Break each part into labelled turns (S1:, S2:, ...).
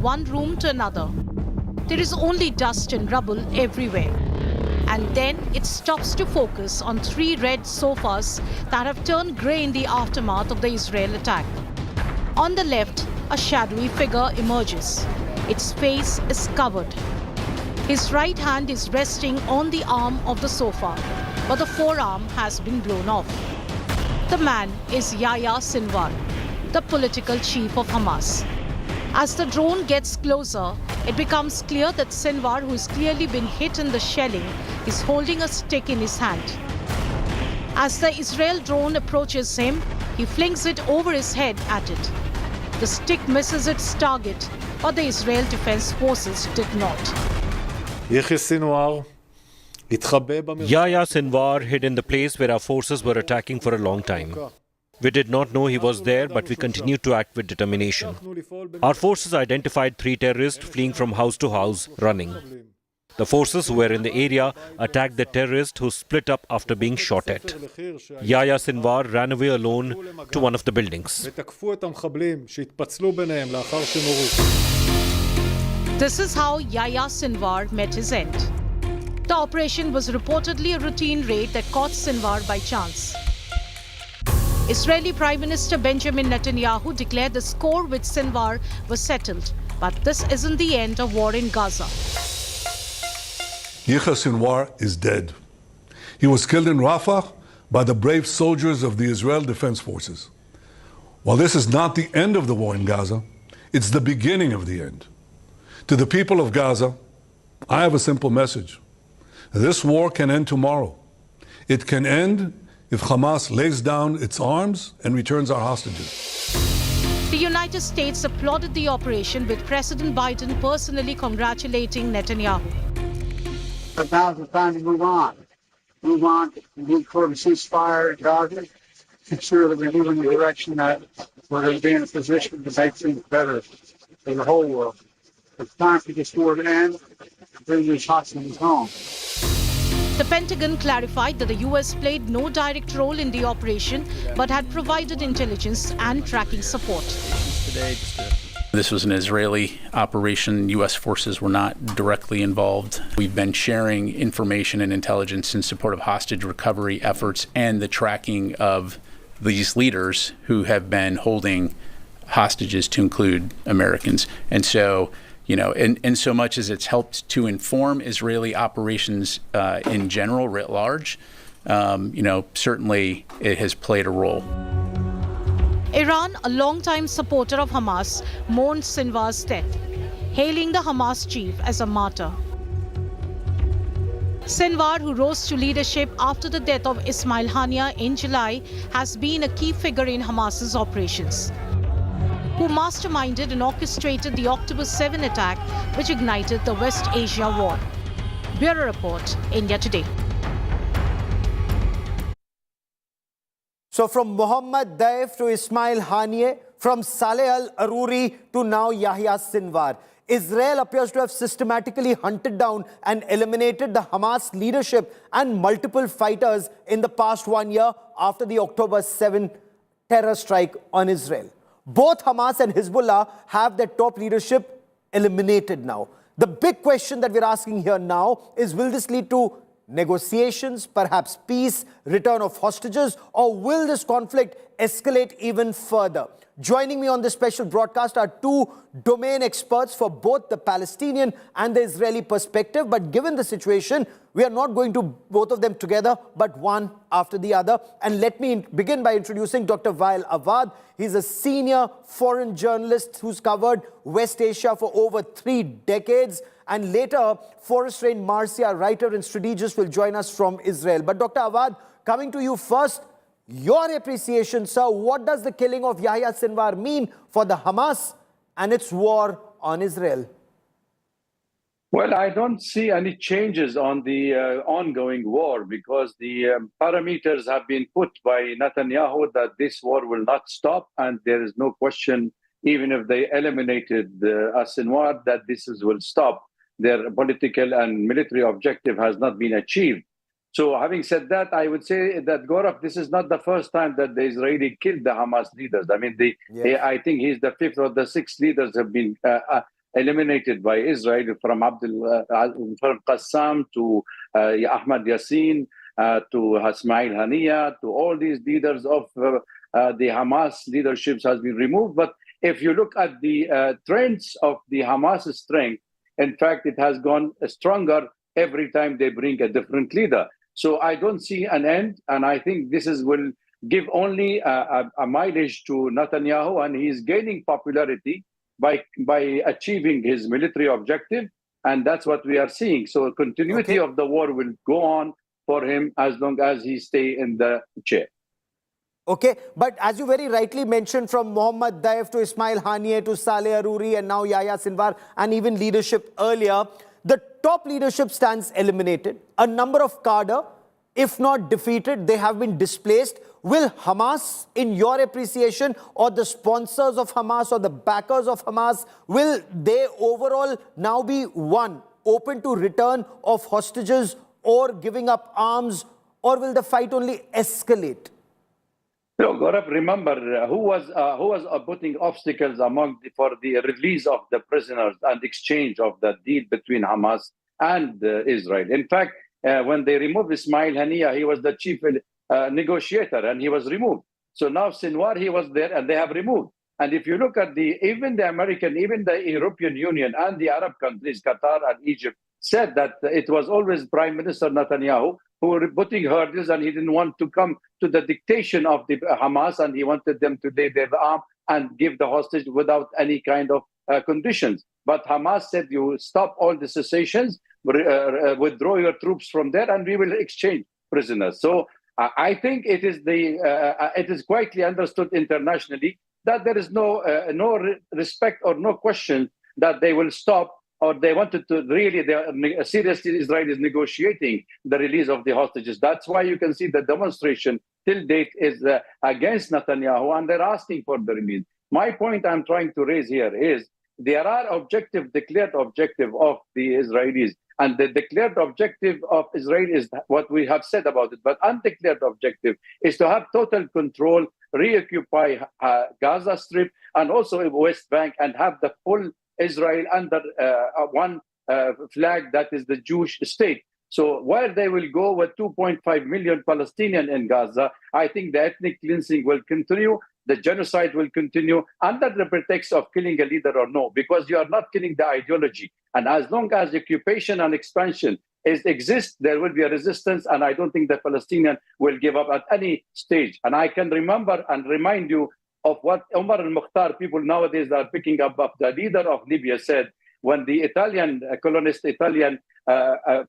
S1: one room to another. There is only dust and rubble everywhere. And then it stops to focus on three red sofas that have turned grey in the aftermath of the Israel attack. On the left, a shadowy figure emerges. Its face is covered. His right hand is resting on the arm of the sofa, but the forearm has been blown off. The man is Yahya Sinwar, the political chief of Hamas. As the drone gets closer, it becomes clear that Sinwar, who has clearly been hit in the shelling, is holding a stick in his hand. As the Israel drone approaches him, he flings it over his head at it. The stick misses its target, but the Israel Defense Forces did not.
S2: Yahya Sinwar hid in the place where our forces were attacking for a long time. We did not know he was there, but we continued to act with determination. Our forces identified three terrorists fleeing from house to house, running. The forces who were in the area attacked the terrorist who split up after being shot at. Yahya Sinwar ran away alone to one of the buildings.
S1: This is how Yahya Sinwar met his end. The operation was reportedly a routine raid that caught Sinwar by chance. Israeli Prime Minister Benjamin Netanyahu declared the score with Sinwar was settled. But this isn't the end of war in Gaza.
S3: Yahya Sinwar is dead. He was killed in Rafah by the brave soldiers of the Israel Defense Forces. While this is not the end of the war in Gaza, it's the beginning of the end. To the people of Gaza, I have a simple message. This war can end tomorrow. It can end if Hamas lays down its arms and returns our hostages.
S1: The United States applauded the operation, with President Biden personally congratulating Netanyahu.
S4: But now's the time to move on. Move on, move toward a ceasefire in Gaza. Ensure that we move in the direction that we're going to be in a position to make things better for the whole world. It's time for this war to end and bring these hostages home.
S1: The Pentagon clarified that the U.S. played no direct role in the operation, but had provided intelligence and tracking support.
S5: This was an Israeli operation. U.S. forces were not directly involved. We've been sharing information and intelligence in support of hostage recovery efforts and the tracking of these leaders who have been holding hostages, to include Americans. And so, in so much as it's helped to inform Israeli operations in general, writ large, certainly it has played a role.
S1: Iran, a longtime supporter of Hamas, mourned Sinwar's death, hailing the Hamas chief as a martyr. Sinwar, who rose to leadership after the death of Ismail Hania in July, has been a key figure in Hamas's operations, who masterminded and orchestrated the October 7 attack, which ignited the West Asia War. Bureau Report, India Today.
S6: So from Mohammad Daif to Ismail Haniyeh, from Saleh al-Aruri to now Yahya Sinwar, Israel appears to have systematically hunted down and eliminated the Hamas leadership and multiple fighters in the past 1 year after the October 7 terror strike on Israel. Both Hamas and Hezbollah have their top leadership eliminated now. The big question that we're asking here now is, will this lead to negotiations, perhaps peace, return of hostages, or will this conflict escalate even further? Joining me on this special broadcast are two domain experts for both the Palestinian and the Israeli perspective. But given the situation, we are not going to both of them together, but one after the other. And let me begin by introducing Dr. Wael Awad. He's a senior foreign journalist who's covered West Asia for over 3 decades. And later, Forrest Rain Marcia, writer and strategist, will join us from Israel. But Dr. Awad, coming to you first, your appreciation, sir, what does the killing of Yahya Sinwar mean for the Hamas and its war on Israel?
S7: Well, I don't see any changes on the ongoing war, because the parameters have been put by Netanyahu that this war will not stop, and there is no question, even if they eliminated Sinwar, that will stop. Their political and military objective has not been achieved. So having said that, I would say that, Gaurav, this is not the first time that the Israeli killed the Hamas leaders. I mean, I think he's the 5th or the 6th leaders have been eliminated by Israel, from from Qassam to Ahmad Yassin to Ismail Haniya, to all these leaders of the Hamas leaderships has been removed. But if you look at the trends of the Hamas strength, in fact, it has gone stronger every time they bring a different leader. So I don't see an end, and I think this will give only a mileage to Netanyahu, and he is gaining popularity by achieving his military objective, and that's what we are seeing. So continuity of the war will go on for him as long as he stay in the chair.
S6: Okay, but as you very rightly mentioned, from Mohammad Daif to Ismail Haniyeh to Saleh Aruri and now Yahya Sinwar and even leadership earlier, the top leadership stands eliminated. A number of cadre, if not defeated, they have been displaced. Will Hamas, in your appreciation, or the sponsors of Hamas or the backers of Hamas, will they overall now be open to return of hostages or giving up arms, or will the fight only escalate?
S7: No, Gaurav, remember who was putting obstacles for the release of the prisoners and exchange of the deal between Hamas and Israel. In fact, when they removed Ismail Haniyeh, he was the chief negotiator, and he was removed. So now Sinwar, he was there, and they have removed. And if you look at even the American, even the European Union and the Arab countries, Qatar and Egypt, said that it was always Prime Minister Netanyahu who were putting hurdles, and he didn't want to come to the dictation of the Hamas, and he wanted them to lay their arm and give the hostage without any kind of conditions. But Hamas said, you stop all the cessations, withdraw your troops from there, and we will exchange prisoners. So I think it is quietly understood internationally that there is no respect or no question that they will stop, or they wanted to really, seriously, Israel is negotiating the release of the hostages. That's why you can see the demonstration till date is against Netanyahu, and they're asking for the release. My point I'm trying to raise here is there are declared objective of the Israelis, and the declared objective of Israel is what we have said about it. But undeclared objective is to have total control, reoccupy Gaza Strip and also West Bank, and have the full Israel under one flag, that is the Jewish state. So where they will go with 2.5 million Palestinians in Gaza, I think the ethnic cleansing will continue, the genocide will continue under the pretext of killing a leader or no, because you are not killing the ideology. And as long as occupation and expansion exists, there will be a resistance, and I don't think the Palestinians will give up at any stage. And I can remember and remind you of what Omar al-Mukhtar, people nowadays are picking up, the leader of Libya, said when the Italian colonist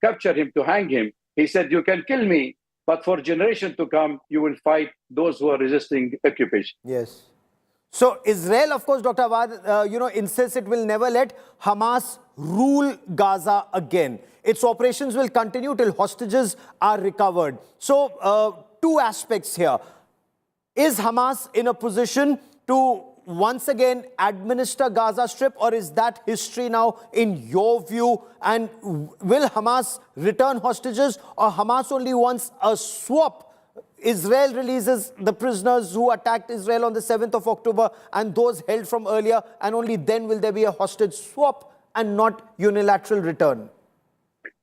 S7: captured him to hang him. He said, you can kill me, but for generations to come, you will fight those who are resisting occupation.
S6: Yes. So Israel, of course, Dr. Awad, insists it will never let Hamas rule Gaza again. Its operations will continue till hostages are recovered. So two aspects here. Is Hamas in a position to once again administer Gaza Strip, or is that history now in your view? And will Hamas return hostages, or Hamas only wants a swap? Israel releases the prisoners who attacked Israel on the 7th of October and those held from earlier, and only then will there be a hostage swap and not unilateral return?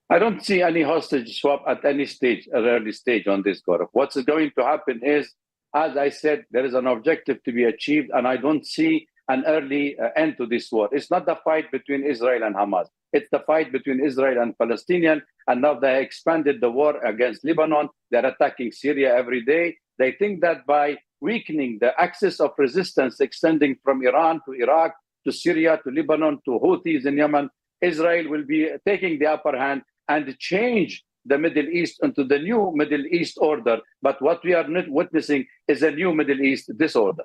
S7: I don't see any hostage swap at any stage, an early stage on this, Gaurav. What's going to happen is, as I said, there is an objective to be achieved, and I don't see an early end to this war. It's not the fight between Israel and Hamas. It's the fight between Israel and Palestinians, and now they expanded the war against Lebanon. They're attacking Syria every day. They think that by weakening the axis of resistance extending from Iran to Iraq to Syria to Lebanon to Houthis in Yemen, Israel will be taking the upper hand and change the Middle East into the new Middle East order. But what we are not witnessing is a new Middle East disorder.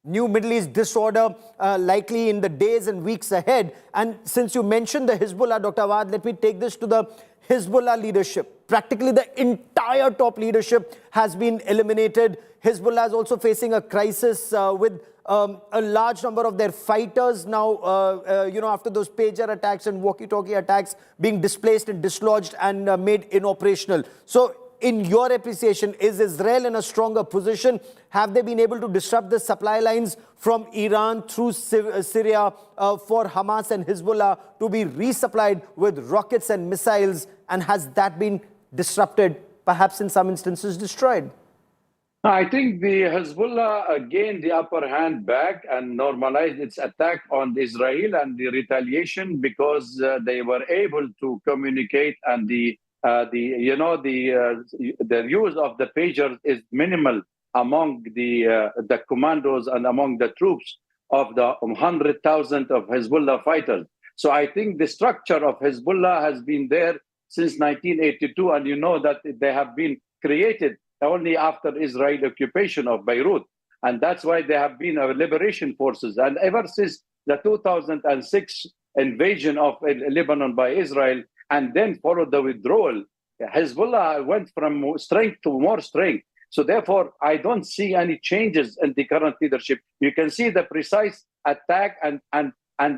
S6: New Middle East disorder likely in the days and weeks ahead. And since you mentioned the Hezbollah, Dr. Awad, let me take this to the Hezbollah leadership. Practically the entire top leadership has been eliminated. Hezbollah is also facing a crisis with a large number of their fighters now, after those pager attacks and walkie-talkie attacks being displaced and dislodged and made inoperational. So in your appreciation, is Israel in a stronger position? Have they been able to disrupt the supply lines from Iran through Syria for Hamas and Hezbollah to be resupplied with rockets and missiles? And has that been disrupted, perhaps in some instances destroyed?
S7: I think the Hezbollah gained the upper hand back and normalized its attack on Israel and the retaliation because they were able to communicate, and the use of the pagers is minimal among the commandos and among the troops of the 100,000 of Hezbollah fighters. So I think the structure of Hezbollah has been there since 1982, and you know that they have been created only after Israel occupation of Beirut. And that's why they have been liberation forces. And ever since the 2006 invasion of Lebanon by Israel, and then followed the withdrawal, Hezbollah went from strength to more strength. So therefore, I don't see any changes in the current leadership. You can see the precise attack and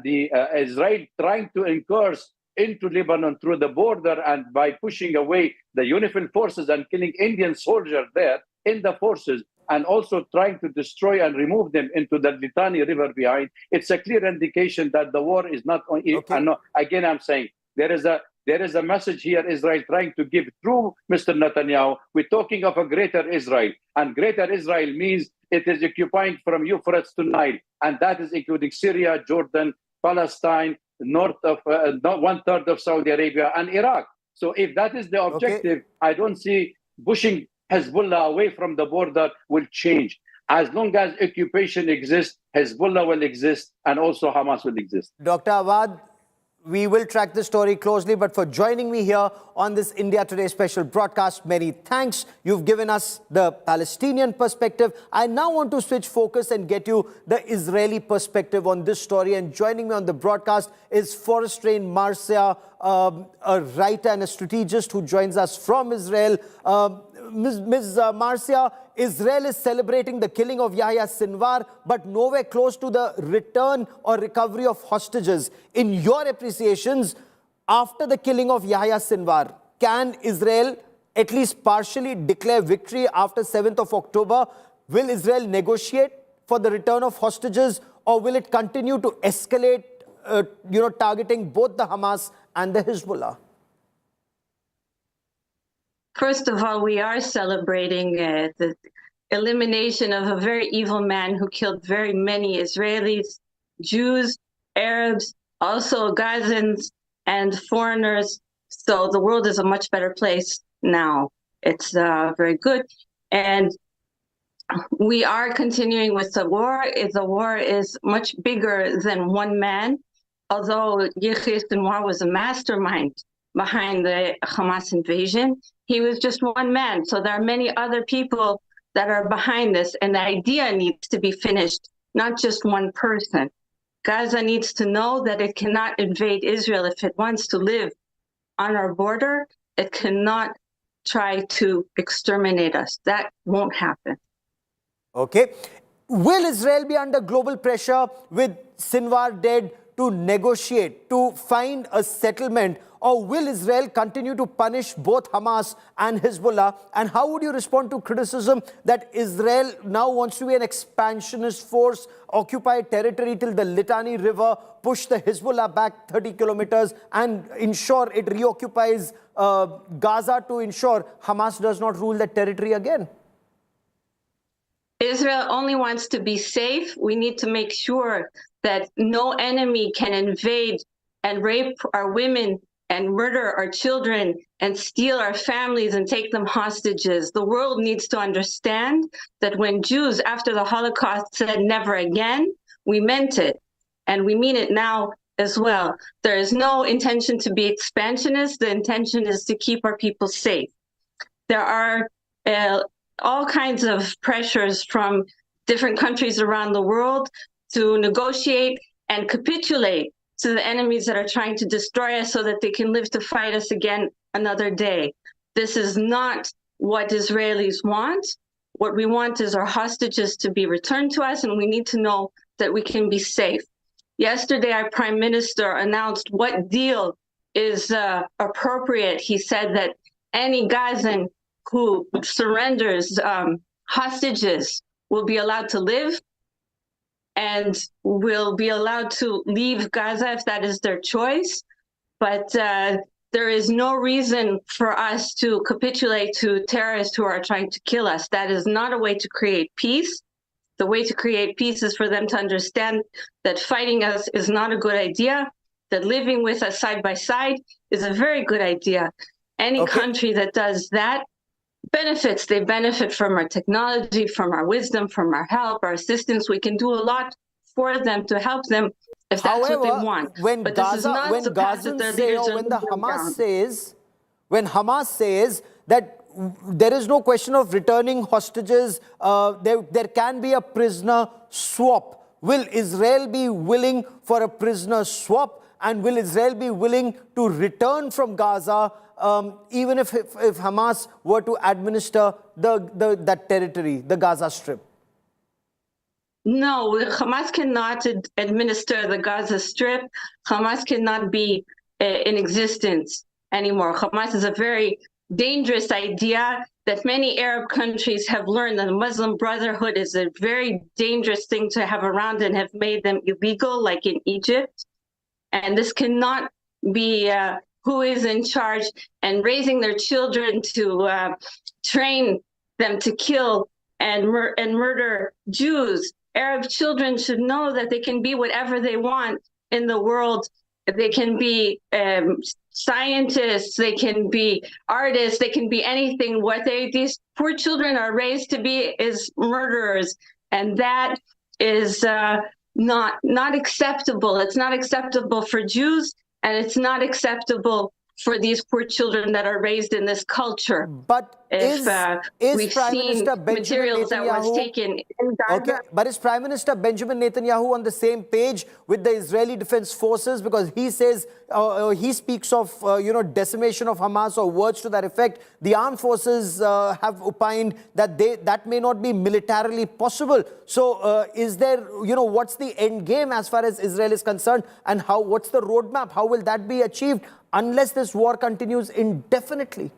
S7: the Israel trying to encourage into Lebanon through the border, and by pushing away the UNIFIL forces and killing Indian soldiers there in the forces, and also trying to destroy and remove them into the Litani River behind. It's a clear indication that the war is not on. Okay. Again, I'm saying there is a message here Israel trying to give through Mr. Netanyahu. We're talking of a greater Israel, and greater Israel means it is occupying from Euphrates to Nile, and that is including Syria, Jordan, Palestine, north of 1/3 of Saudi Arabia and Iraq. So if that is the objective, I don't see pushing Hezbollah away from the border will change. As long as occupation exists, Hezbollah will exist, and also Hamas will exist.
S6: Dr. Awad, we will track the story closely, but for joining me here on this India Today special broadcast, many thanks. You've given us the Palestinian perspective. I now want to switch focus and get you the Israeli perspective on this story. And joining me on the broadcast is Forrest Rain Marcia, a writer and a strategist who joins us from Israel. Ms. Marcia, Israel is celebrating the killing of Yahya Sinwar, but nowhere close to the return or recovery of hostages. In your appreciations, after the killing of Yahya Sinwar, can Israel at least partially declare victory after 7th of October? Will Israel negotiate for the return of hostages, or will it continue to escalate, targeting both the Hamas and the Hezbollah?
S8: First of all, we are celebrating the elimination of a very evil man who killed very many Israelis, Jews, Arabs, also Gazans, and foreigners. So the world is a much better place now. It's very good. And we are continuing with the war. The war is much bigger than one man, although Yahya Sinwar was a mastermind behind the Hamas invasion. He was just one man. So there are many other people that are behind this, and the idea needs to be finished, not just one person. Gaza needs to know that it cannot invade Israel if it wants to live on our border. It cannot try to exterminate us. That won't happen.
S6: Okay. Will Israel be under global pressure with Sinwar dead to negotiate, to find a settlement, or will Israel continue to punish both Hamas and Hezbollah? And how would you respond to criticism that Israel now wants to be an expansionist force, occupy territory till the Litani River, push the Hezbollah back 30 kilometers and ensure it reoccupies Gaza to ensure Hamas does not rule that territory again?
S8: Israel only wants to be safe. We need to make sure that no enemy can invade and rape our women and murder our children and steal our families and take them hostages. The world needs to understand that when Jews after the Holocaust said never again, we meant it. And we mean it now as well. There is no intention to be expansionist. The intention is to keep our people safe. There are all kinds of pressures from different countries around the world to negotiate and capitulate to the enemies that are trying to destroy us so that they can live to fight us again another day. This is not what Israelis want. What we want is our hostages to be returned to us, and we need to know that we can be safe. Yesterday, our prime minister announced what deal is appropriate. He said that any Gazan who surrenders hostages will be allowed to live and will be allowed to leave Gaza if that is their choice. But there is no reason for us to capitulate to terrorists who are trying to kill us. That is not a way to create peace. The way to create peace is for them to understand that fighting us is not a good idea, that living with us side by side is a very good idea. Any country that does that benefits. They benefit from our technology, from our wisdom, from our help, our assistance. We can do a lot for them to help them if that's
S6: However,
S8: what they want.
S6: When
S8: but
S6: Gaza,
S8: this is not
S6: when
S8: the path that
S6: Gazans
S8: their
S6: say,
S8: leaders
S6: or
S8: are
S6: when the
S8: moving
S6: Hamas
S8: down.
S6: says, when Hamas says that there is no question of returning hostages, there can be a prisoner swap. Will Israel be willing for a prisoner swap? And will Israel be willing to return from Gaza, even if Hamas were to administer that territory, the Gaza Strip?
S8: No, Hamas cannot administer the Gaza Strip. Hamas cannot be in existence anymore. Hamas is a very dangerous idea that many Arab countries have learned that the Muslim Brotherhood is a very dangerous thing to have around and have made them illegal, like in Egypt. And this cannot be who is in charge and raising their children to train them to kill and murder Jews. Arab children should know that they can be whatever they want in the world. They can be scientists, they can be artists, they can be anything. What these poor children are raised to be is murderers, and that is not acceptable. It's not acceptable for Jews, and it's not acceptable for these poor children that are raised in this culture.
S6: But
S8: if we've
S6: Prime
S8: seen
S6: Minister Benjamin
S8: materials that was
S6: Netanyahu
S8: taken in Gaza.
S6: Okay, but is Prime Minister Benjamin Netanyahu on the same page with the Israeli Defense Forces? Because he says, he speaks of, decimation of Hamas or words to that effect. The armed forces have opined that that may not be militarily possible. So is there, what's the end game as far as Israel is concerned? And what's the roadmap? How will that be achieved unless this war continues indefinitely?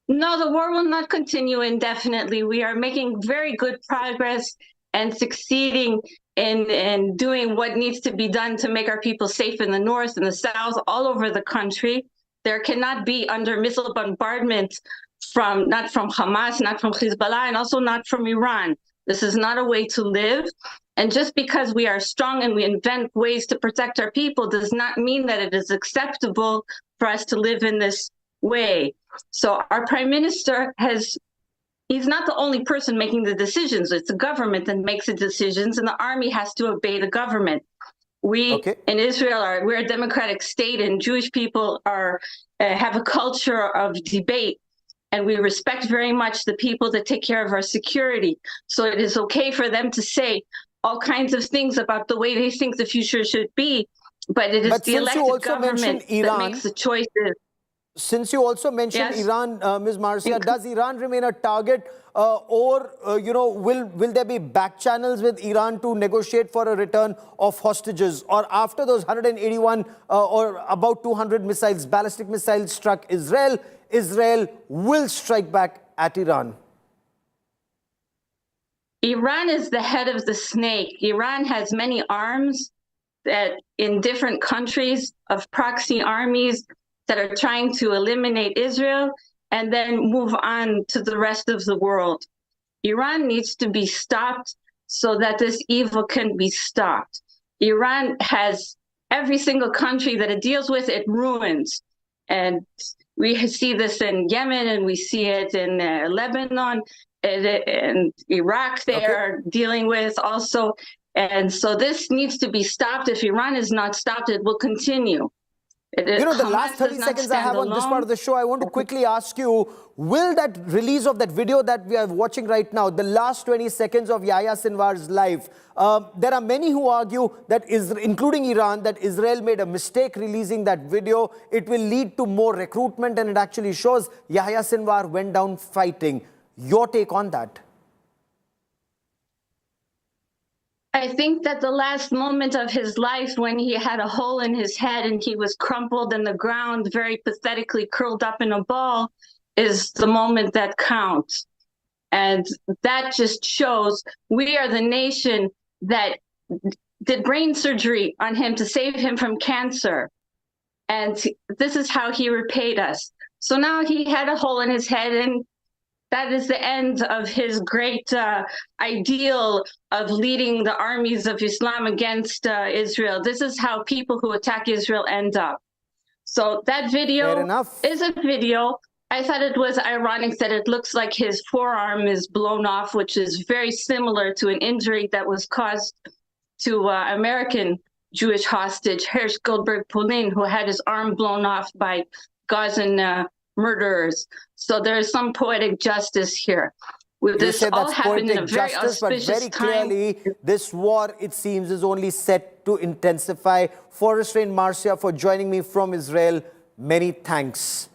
S8: No, the war will not continue indefinitely. We are making very good progress and succeeding in doing what needs to be done to make our people safe in the north and the south, all over the country. There cannot be under missile bombardment not from Hamas, not from Hezbollah, and also not from Iran. This is not a way to live. And just because we are strong and we invent ways to protect our people does not mean that it is acceptable for us to live in this way. So our prime minister he's not the only person making the decisions. It's the government that makes the decisions, and the army has to obey the government. We in Israel we're a democratic state, and Jewish people have a culture of debate, and we respect very much the people that take care of our security. So it is okay for them to say all kinds of things about the way they think the future should be, but it is the elected government that makes the choices.
S6: Since you also mentioned Iran, Ms. Marcia, does Iran remain a target or, will there be back channels with Iran to negotiate for a return of hostages? Or after those 181 or about 200 missiles, ballistic missiles struck Israel, Israel will strike back at Iran?
S8: Iran is the head of the snake. Iran has many arms that in different countries of proxy armies that are trying to eliminate Israel and then move on to the rest of the world. Iran needs to be stopped so that this evil can be stopped. Iran has every single country that it deals with, it ruins. And we see this in Yemen, and we see it in Lebanon, and Iraq they are dealing with also. And so this needs to be stopped. If Iran is not stopped, it will continue.
S6: The last 30 seconds I have on this part of the show, I want to quickly ask you, will that release of that video that we are watching right now, the last 20 seconds of Yahya Sinwar's life, there are many who argue that, including Iran, that Israel made a mistake releasing that video. It will lead to more recruitment, and it actually shows Yahya Sinwar went down fighting. Your take on that?
S8: I think that the last moment of his life, when he had a hole in his head and he was crumpled in the ground, very pathetically curled up in a ball, is the moment that counts. And that just shows we are the nation that did brain surgery on him to save him from cancer. And this is how he repaid us. So now he had a hole in his head, and that is the end of his great ideal of leading the armies of Islam against Israel. This is how people who attack Israel end up. So that video is a video. I thought it was ironic that it looks like his forearm is blown off, which is very similar to an injury that was caused to American Jewish hostage Hersh Goldberg Polin, who had his arm blown off by Gazan murderers. So there is some poetic justice here. This all happened in a very auspicious
S6: but very
S8: time.
S6: clearly, this war, it seems, is only set to intensify. Forrest Rain Marcia, for joining me from Israel, many thanks.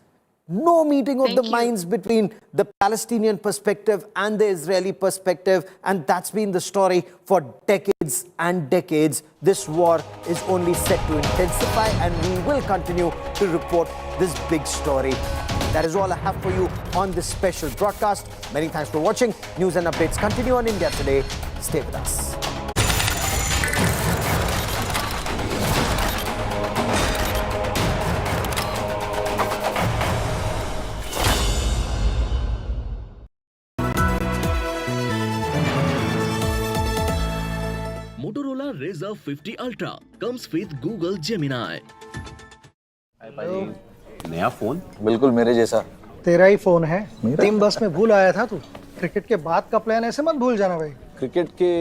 S6: No meeting of the minds between the Palestinian perspective and the Israeli perspective, and that's been the story for decades and decades. This war is only set to intensify, and we will continue to report this big story. That is all I have for you on this special broadcast. Many thanks for watching. News and updates continue on India Today. Stay with us.
S9: Motorola Razr 50 Ultra comes with Google Gemini.
S10: नया phone बिल्कुल मेरे जैसा
S11: तेरा ही phone है team बस में भूल आया था तू क्रिकेट के बाद का प्लान ऐसे मत भूल जाना भाई
S10: क्रिकेट के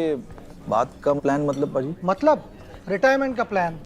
S10: बाद का प्लान मतलब पाजी
S11: मतलब रिटायरमेंट का प्लान